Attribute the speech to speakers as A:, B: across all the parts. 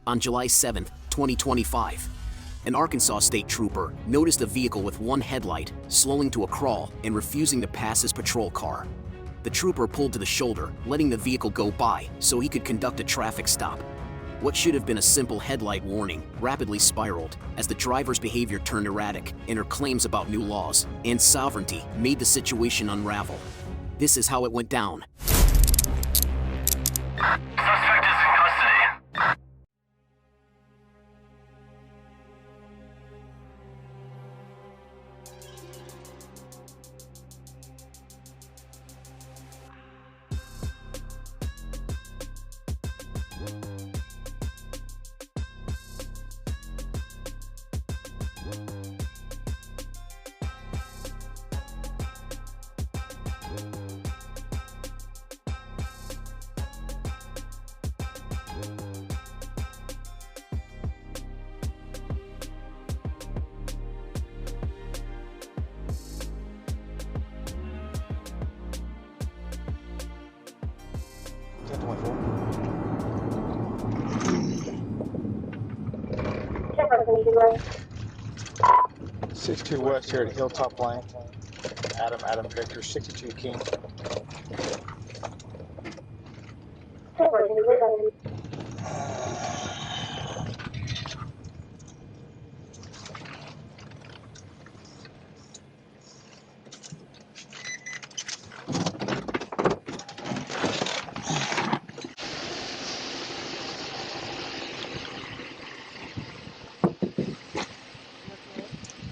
A: On July 7, 2025, an Arkansas state trooper noticed a vehicle with one headlight slowing to a crawl and refusing to pass his patrol car. The trooper pulled to the shoulder, letting the vehicle go by so he could conduct a traffic stop. What should have been a simple headlight warning rapidly spiraled as the driver's behavior turned erratic and her claims about new laws and sovereignty made the situation unravel. This is how it went down.
B: Suspect is in custody.
C: Right.
D: 62 West here at Hilltop Lane. Adam Victor, 62 King.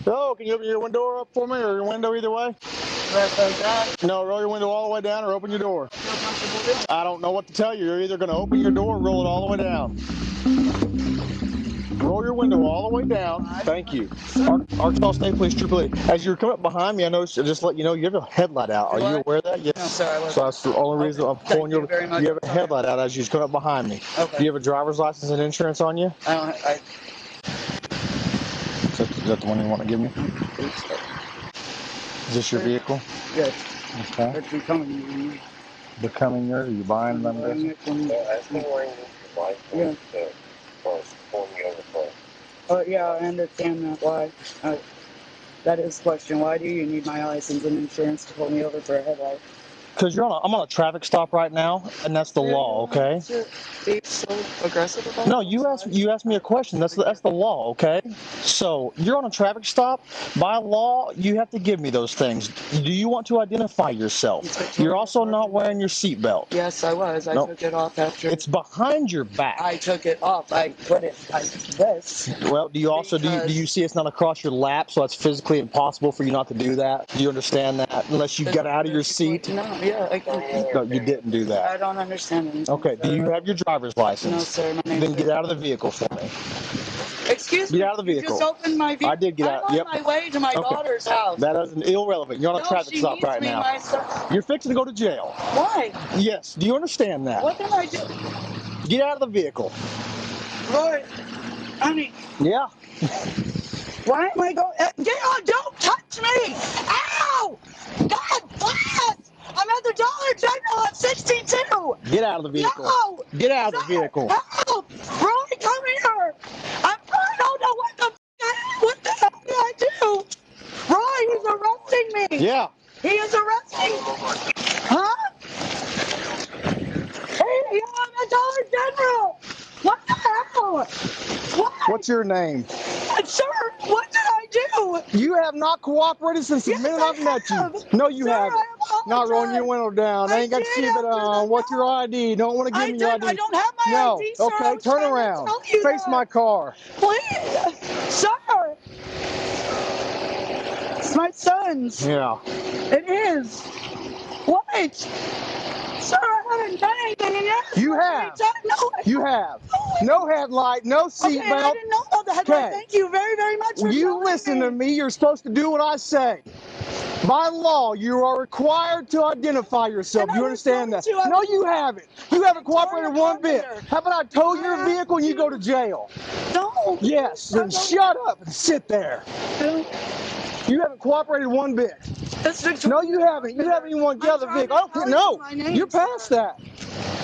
D: So, can you open your window up for me, or your window either way?
C: Right like that.
D: No, roll your window all the way down or open your door. I don't know what to tell you. You're either going to open your door or roll it all the way down. Roll your window all the way down. Thank you. Arkansas State Police Trooper. As you're coming up behind me, I noticed, just let you know, you have a headlight out. Are you aware of that? Yes.
C: No, sir, I wasn't.
D: So that's the only reason I'm pulling you. You have a headlight out as you come up behind me.
C: Okay.
D: Do you have a driver's license and insurance on you?
C: I don't.
D: Is that the one you want to give me? Is this your vehicle?
C: Yes.
D: Okay.
C: It's becoming.
D: Becoming yours? Are you buying them?
C: Yeah. Oh, yeah, I understand that. Why? That is the question. Why do you need my license and insurance to pull me over for a headlight?
D: Because I'm on a traffic stop right now, and that's the law, okay?
C: Being so aggressive about
D: No, you asked me a question. That's the law, okay? So you're on a traffic stop. By law, you have to give me those things. Do you want to identify yourself? You're also not wearing your seatbelt.
C: Yes, I was. I took it off after.
D: It's behind your back.
C: I took it off. I put it like this.
D: Well, do you also do you see it's not across your lap, so it's physically impossible for you not to do that? Do you understand that? Unless you got out of your seat.
C: No, yeah, I can.
D: No, you didn't do that.
C: I don't understand anything.
D: Okay, do you have your driver's license?
C: No, sir. My
D: Then get out of the vehicle for me.
C: Excuse me.
D: Get out of the vehicle.
C: You just opened my vehicle.
D: I did get out.
C: I'm
D: Yep.
C: on my way to my daughter's house.
D: That is irrelevant. You're on a traffic stop right now. You're fixing to go to jail.
C: Why?
D: Yes. Do you understand that?
C: What did I do?
D: Get out of the vehicle.
C: Roy, honey.
D: Yeah.
C: Why am I going? Don't touch me! Ow! God bless! I'm at the Dollar General at 62.
D: Get out of the vehicle.
C: No!
D: Get out of the vehicle.
C: Help! Roy, come here! I don't know what the hell did I do? Roy, he's arresting me!
D: Yeah.
C: He is arresting me! Huh? Hey, I'm at Dollar General! What the hell? What?
D: What's your name?
C: Sir, what did I do?
D: You have not cooperated since the minute I've met you. No, you haven't. Not rolling your window down. I ain't got your seatbelt on. What's your ID? Don't want to give me your ID.
C: I don't have my ID, sir.
D: Okay, turn around. Face my car.
C: Please, sir. It's my son's.
D: Yeah.
C: It is. What? Sir, I haven't done anything yet.
D: You have. You have. No headlight, no seatbelt.
C: Okay, I didn't know about the headlight. Thank you very, very much for
D: You listen to me. You're supposed to do what I say. By law, you are required to identify yourself. You understand that? No, you haven't. You haven't cooperated one bit. How about I tow your vehicle and you go to jail?
C: No.
D: Yes. Then shut up and sit there. You haven't cooperated one bit. No, you haven't. You haven't even wanted to get out of the vehicle. I don't care. No, you're past that.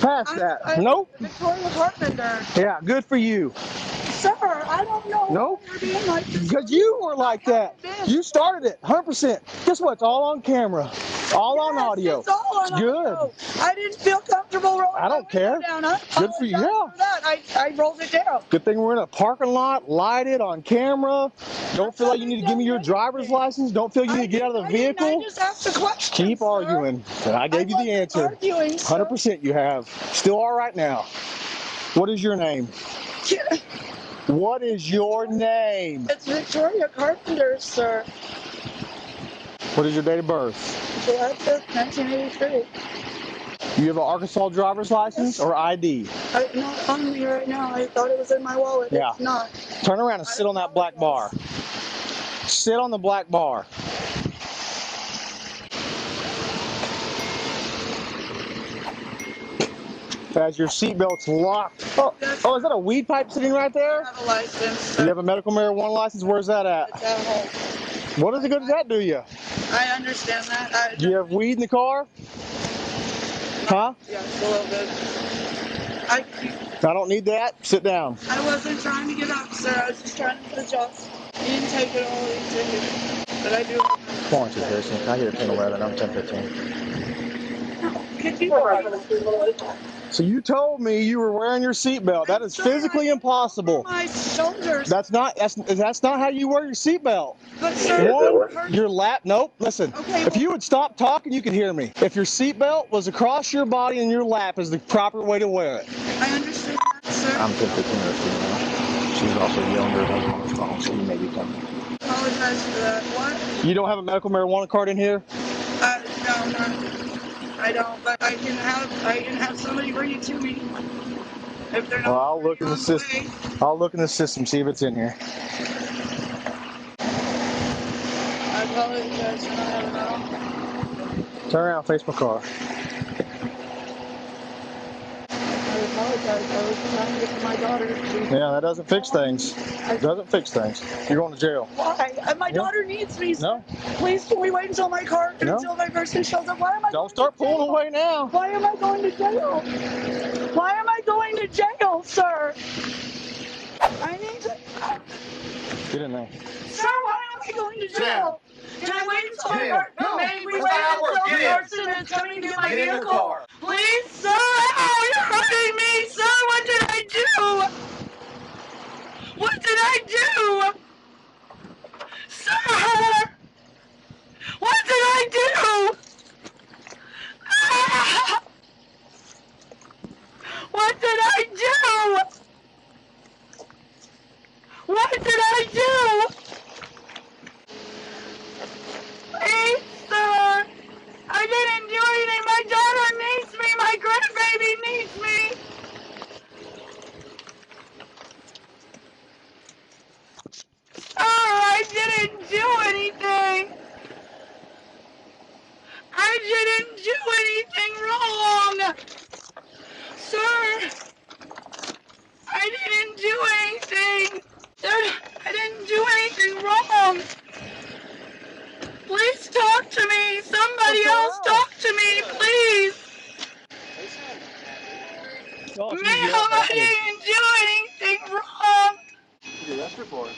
D: Pass that. Nope.
C: Victoria Carpenter.
D: Yeah, good for you.
C: Sir, I don't know
D: Nope.
C: why you're being like this.
D: Because you were like that. You started it, 100%. Guess what? It's all on camera. All on audio.
C: It's all on
D: Good.
C: audio. I didn't feel comfortable rolling
D: I don't
C: my window
D: care.
C: down. I
D: Good for you. Yeah.
C: apologize for that. I rolled it down.
D: Good thing we're in a parking lot, lighted on camera. Don't feel like you need to give me your driver's license. Don't feel you need to get out of the vehicle.
C: I just asked a question.
D: Keep arguing. And I gave you the answer.
C: Arguing, sir.
D: 100% you have. Still are right now. What is your name? What is your name?
C: It's Victoria Carpenter, sir.
D: What is your date of birth?
C: July 5th, 1983.
D: You have an Arkansas driver's license or ID?
C: Not on me right now. I thought it was in my wallet.
D: Yeah.
C: It's not.
D: Turn around and sit on that black bar. Sit on the black bar. As your seatbelt's locked. Oh, is that a weed pipe sitting right there?
C: I have a license.
D: Do you have a medical marijuana license? Where's that at?
C: It's at home.
D: What good does that do you?
C: I understand that.
D: Do you have weed in the car? Huh?
C: Yeah, it's a little bit. I
D: don't need that. Sit down.
C: I wasn't trying to get up, sir. I was just trying to adjust. You didn't take it all. You didn't take it. But I do.
D: Come on, Jason. Can I get a 10-11? I'm 10-15. So you told me you were wearing your seatbelt. That is physically impossible.
C: My shoulders.
D: That's not how you wear your seatbelt.
C: But sir,
D: Your lap. Nope. Listen.
C: Okay,
D: if you would stop talking, you could hear me. If your seatbelt was across your body and your lap is the proper way to wear it.
C: I understand that, sir.
D: I'm 10-15 now. She's also younger than on the phone, so you may be coming.
C: Apologize for that. What?
D: You don't have a medical marijuana card in here?
C: No. I don't, but I can have somebody bring it to me. If they're not.
D: Well, I'll look in the system. I'll look in the system, see if it's in here.
C: I apologize for not having that.
D: Turn around, face my car.
C: I apologize. I was trying to get to my daughter.
D: Yeah, that doesn't fix things. It doesn't fix things. You're going to jail.
C: Why? My daughter needs me.
D: No.
C: Please, can we wait until my car, until my person shows up? Why am I?
D: Don't start pulling away now.
C: Why am I going to jail? Why am I going to jail, sir? I need to.
D: Get in there.
C: Sir, why am I going to jail? Can I wait until my car?
B: No.
C: May we wait until the person is coming to my vehicle? Please, sir. Oh, you're hurting me, sir. What did I do? What did I do? Sir! What did I do? Ah! What did I do? What did I do? Please, sir. I didn't do anything. My daughter needs me. My grandbaby needs me. I didn't do anything. I didn't do anything wrong. Sir, I didn't do anything. Sir, I didn't do anything wrong. Please talk to me. Somebody else talk to me, please. Ma'am, I didn't do anything wrong.
D: You arrested for it.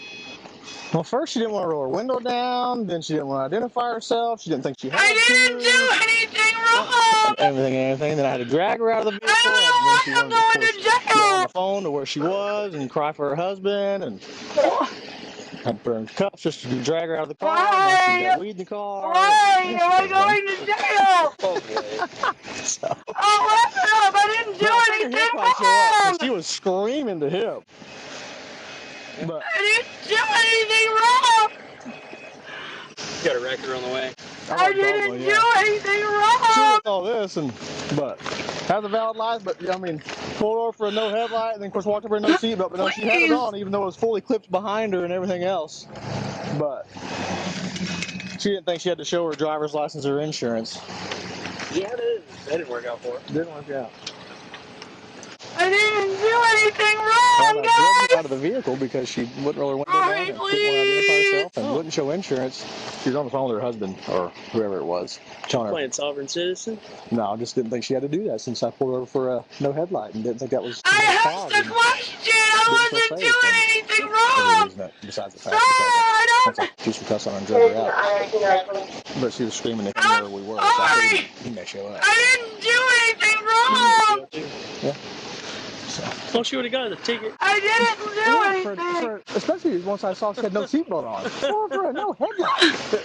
D: Well, first she didn't want to roll her window down, then she didn't want to identify herself, she didn't think she had to.
C: I didn't do anything wrong!
D: Everything, then I had to drag her out of the vehicle.
C: I don't know why I'm going to jail!
D: Get on the phone to where she was and cry for her husband, and had to put her in cuffs just to drag her out of the car.
C: Why?
D: She got weed in the car.
C: Why am I going to jail?
D: So,
C: Oh, listen up! I didn't do anything wrong!
D: she was screaming to him. But
C: I didn't do anything wrong!
B: You got a record on the way.
C: I didn't do anything wrong!
D: She with all this, but has a valid license, but I mean, pulled over for a no headlight, and then of course walked over a no seatbelt, but no, she had it on, even though it was fully clipped behind her and everything else. But she didn't think she had to show her driver's license or insurance.
B: Yeah, that didn't work out for her.
D: Didn't work out.
C: I didn't do anything
D: Well,
C: wrong,
D: I drove her
C: guys!
D: out of the vehicle because she wouldn't roll her window
C: sorry,
D: and didn't want to identify
C: please.
D: herself and wouldn't show insurance. She was on the phone with her husband or whoever it was, telling her.
B: Playing sovereign citizen?
D: No, I just didn't think she had to do that since I pulled her over for a no headlight and didn't think that was.
C: I asked a question. I wasn't doing anything wrong.
D: Besides the
C: Sir,
D: fact
C: I
D: that
C: don't.
D: she was cussing and drove her out. But she was screaming to come where we were, so I
C: Sorry.
D: figured he may show up.
C: I didn't do anything wrong.
D: Yeah. So.
B: Well, she would have gotten a ticket.
C: I didn't do anything.
D: Especially once I saw she had no seatbelt on. For a no headlight.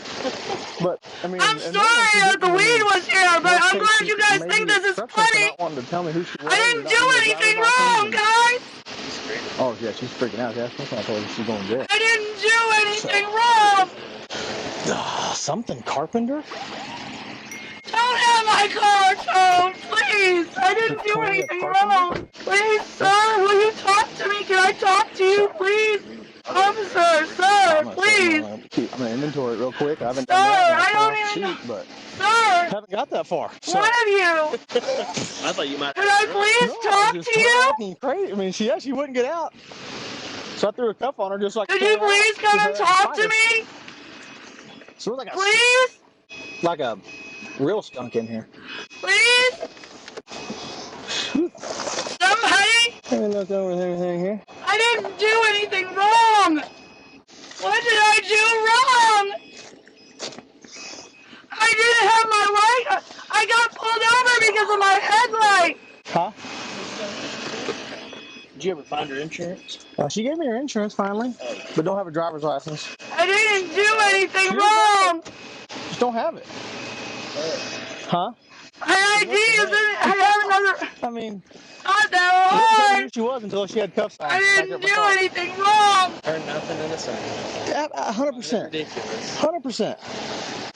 D: But I mean,
C: I'm sorry that the weed was here, but I'm glad you guys think this is funny.
D: Not wanting to tell me who she was.
C: I didn't do anything wrong, guys.
D: Oh yeah, she's freaking out. Yeah, that's why I told her she's going to jail.
C: I didn't do anything wrong.
D: Something carpenter?
C: Don't have my car towed, please. I didn't do anything wrong. Please, sir, will you talk to me? Can I talk to you, please? Officer, sir, please.
D: I'm going to inventory it real quick. I haven't
C: Sir,
D: done that.
C: I don't even know.
D: But
C: Sir,
D: haven't got that far. So.
C: one of you.
B: I thought you might.
C: Can I please talk to you?
D: Crazy. I mean, she wouldn't get out. So I threw a cuff on her just like.
C: Could you please come and talk to me?
D: So we're like
C: please?
D: Like a real skunk in here.
C: Please? Somebody?
D: Let me look over everything here.
C: I didn't do anything wrong. What did I do wrong? I didn't have my light. I got pulled over because of my headlight.
D: Huh?
B: Did you ever find her insurance?
D: She gave me her insurance finally, but don't have a driver's license.
C: I didn't do anything wrong.
D: Just don't have it. Huh?
C: My ID isn't. I have another.
D: I mean,
C: not that hard.
D: Who she was until she had cuffs on.
C: I didn't do anything wrong.
B: Heard nothing in the sun.
D: 100%.
B: Ridiculous.
D: 100%.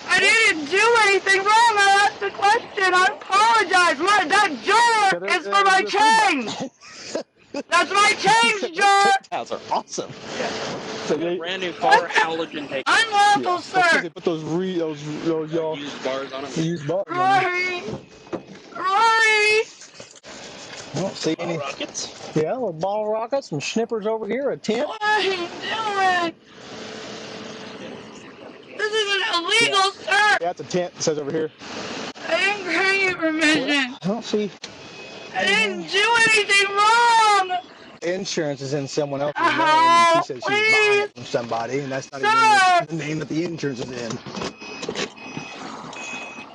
C: I didn't do anything wrong. I asked a question. I apologize. That jar is for my change. That's my change jar.
D: Those are awesome.
B: Yeah.
D: So
B: brand new car, halogen tape.
C: Unlawful, sir.
D: They put those y'all
B: used bars on them.
D: Used bars.
C: Rory.
D: I don't see any.
B: Rockets?
D: Yeah, little bottle rockets, some snippers over here, a tent.
C: What are you doing? This isn't illegal, sir.
D: Yeah, it's a tent. It says over here.
C: I didn't grant you permission.
D: I don't see.
C: I didn't do anything wrong.
D: Insurance is in someone else's name. And she says she's buying it from somebody, and that's not even the name that the insurance is in.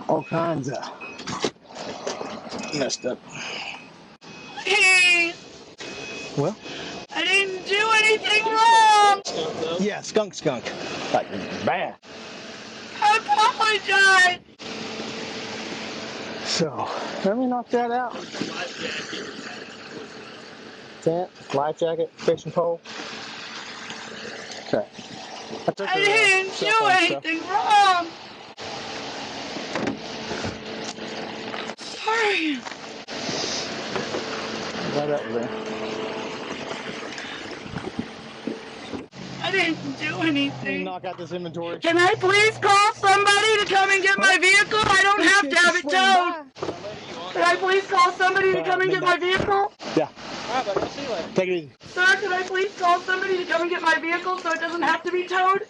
D: All kinds of messed up.
C: Please.
D: Well,
C: I didn't do anything wrong.
D: Yeah, skunk. Like bad.
C: I apologize.
D: So, let me knock that out. Tent, life jacket, fishing pole. Okay.
C: I didn't do anything wrong. Sorry.
D: Glad that was there.
C: I didn't do anything.
D: Knock out this inventory.
C: Can I please call somebody to come and get my vehicle? I don't have to have it towed. Can I please call somebody to come and get my vehicle?
D: Yeah.
B: Alright, buddy, I'll see you later.
D: Take it easy.
C: Sir, can I please call somebody to come and get my vehicle so it doesn't have to be towed?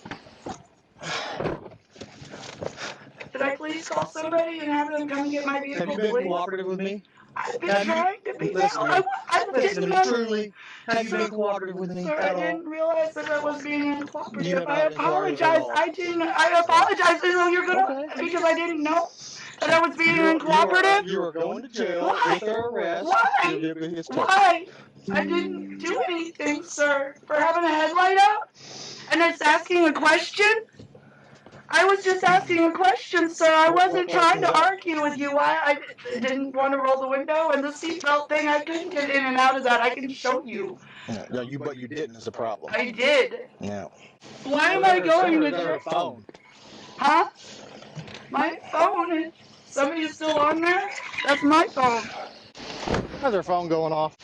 C: Could I please call somebody and have them come and get my vehicle,
D: Have you been
C: please?
D: cooperative with me?
C: I've been trying to be.
D: Listen to me, truly. Have you been cooperative with me
C: Sir,
D: at
C: I
D: all?
C: didn't realize that I was being uncooperative.
D: You have
C: I
D: not been cooperative at
C: apologize.
D: all.
C: I apologize. I know you're gonna, because I didn't know that I was being uncooperative.
D: You are going to jail
C: Why?
D: with our arrest.
C: Why? Why? I didn't do anything, sir, for having a headlight out. And it's asking a question? I was just asking a question, sir. I wasn't trying to argue with you. I didn't want to roll the window, and the seatbelt thing, I couldn't get in and out of that. I can show you.
D: No, but you didn't is the problem.
C: I did.
D: Yeah.
C: Why am I going to jail?
D: Phone.
C: Huh? My phone? Somebody's still on there? That's my phone.
D: How's her phone going off?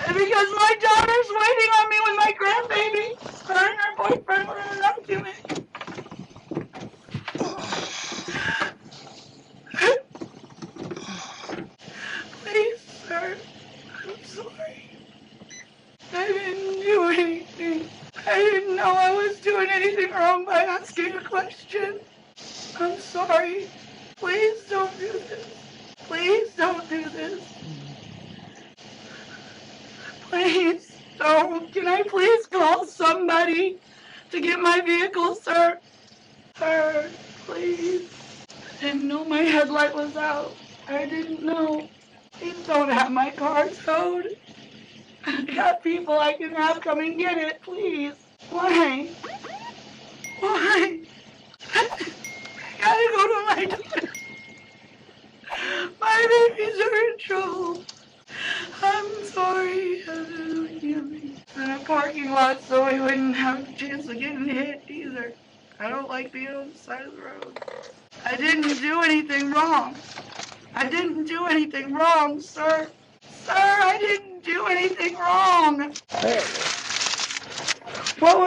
C: Because my daughter's waiting on me with my grandbaby. Her and her boyfriend were running up to me. Please, sir. I'm sorry. I didn't do anything. I didn't know I was doing anything wrong by asking a question. I'm sorry. Please don't do this. Please don't do this. Please don't. Can I please call somebody to get my vehicle, sir? Sir, please. I didn't know my headlight was out. I didn't know. Please don't have my car towed. I got people I can have come and get it, please. Why? Why? I gotta go to my daughter. My babies are in trouble. I'm sorry. In a parking lot so we wouldn't have a chance of getting hit either. I don't like being on the side of the road. I didn't do anything wrong. I didn't do anything wrong, sir. Sir, I didn't do anything wrong.
D: Hey.
C: What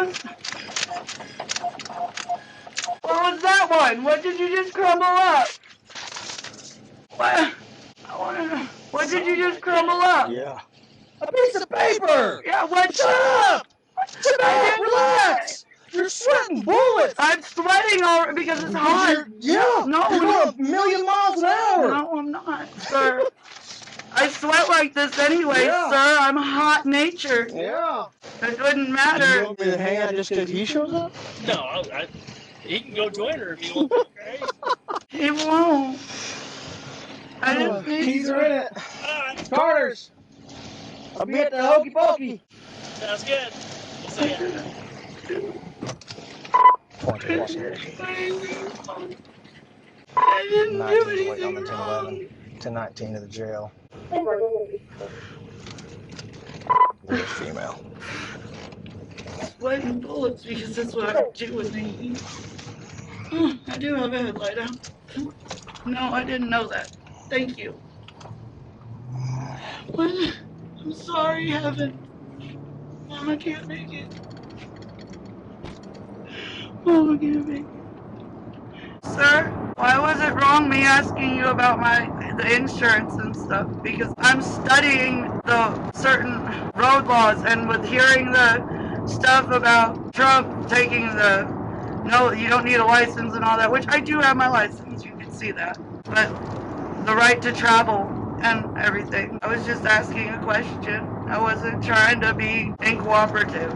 C: was that one? What did you just crumble up? What did you just crumble up?
D: Yeah. A piece of paper!
C: Yeah, what's
D: up? Sit back, relax! You're sweating bullets!
C: I'm sweating already because it's hot.
D: Yeah!
C: No,
D: you're going a million miles an hour!
C: No, I'm not, sir. I sweat like this anyway,
D: Yeah.
C: sir. I'm hot natured.
D: Yeah.
C: It wouldn't
D: You
C: matter.
D: want me to hang out just because he shows up?
B: No, he can go join her if he wants. Okay?
C: He won't. I just need
D: Keys are in it.
B: Alright,
D: Carter's. I'll be at the Hokey Pokey.
B: sounds good. We'll see ya.
C: I didn't do
D: 19's waiting on
C: anything
D: the
C: wrong.
D: 1011. 1019 to the jail. We're female.
C: Sweating bullets because that's what I do when they eat. I do have a headlight out. No, I didn't know that. Thank you. What? I'm sorry, Heaven. Mama can't make it. Mama can't make it. Sir, why was it wrong me asking you about the insurance and stuff? Because I'm studying the certain road laws, and with hearing the stuff about Trump taking no, you don't need a license and all that, which I do have my license, you can see that. But the right to travel and everything. I was just asking a question. I wasn't trying to be incooperative.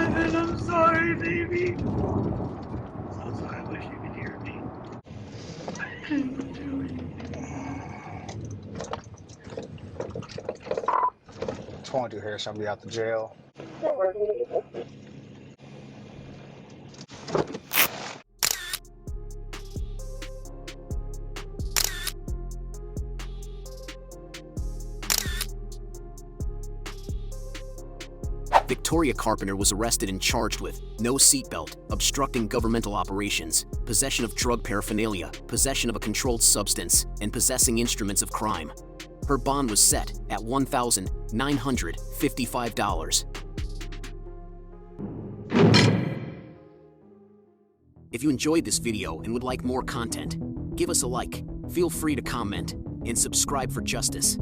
C: And I'm sorry, baby. So sorry. I wish you could hear me. I didn't do anything.
D: 22 Harris, I'll be out the jail.
A: Victoria Carpenter was arrested and charged with no seatbelt, obstructing governmental operations, possession of drug paraphernalia, possession of a controlled substance, and possessing instruments of crime. Her bond was set at $1,955. If you enjoyed this video and would like more content, give us a like, feel free to comment, and subscribe for justice.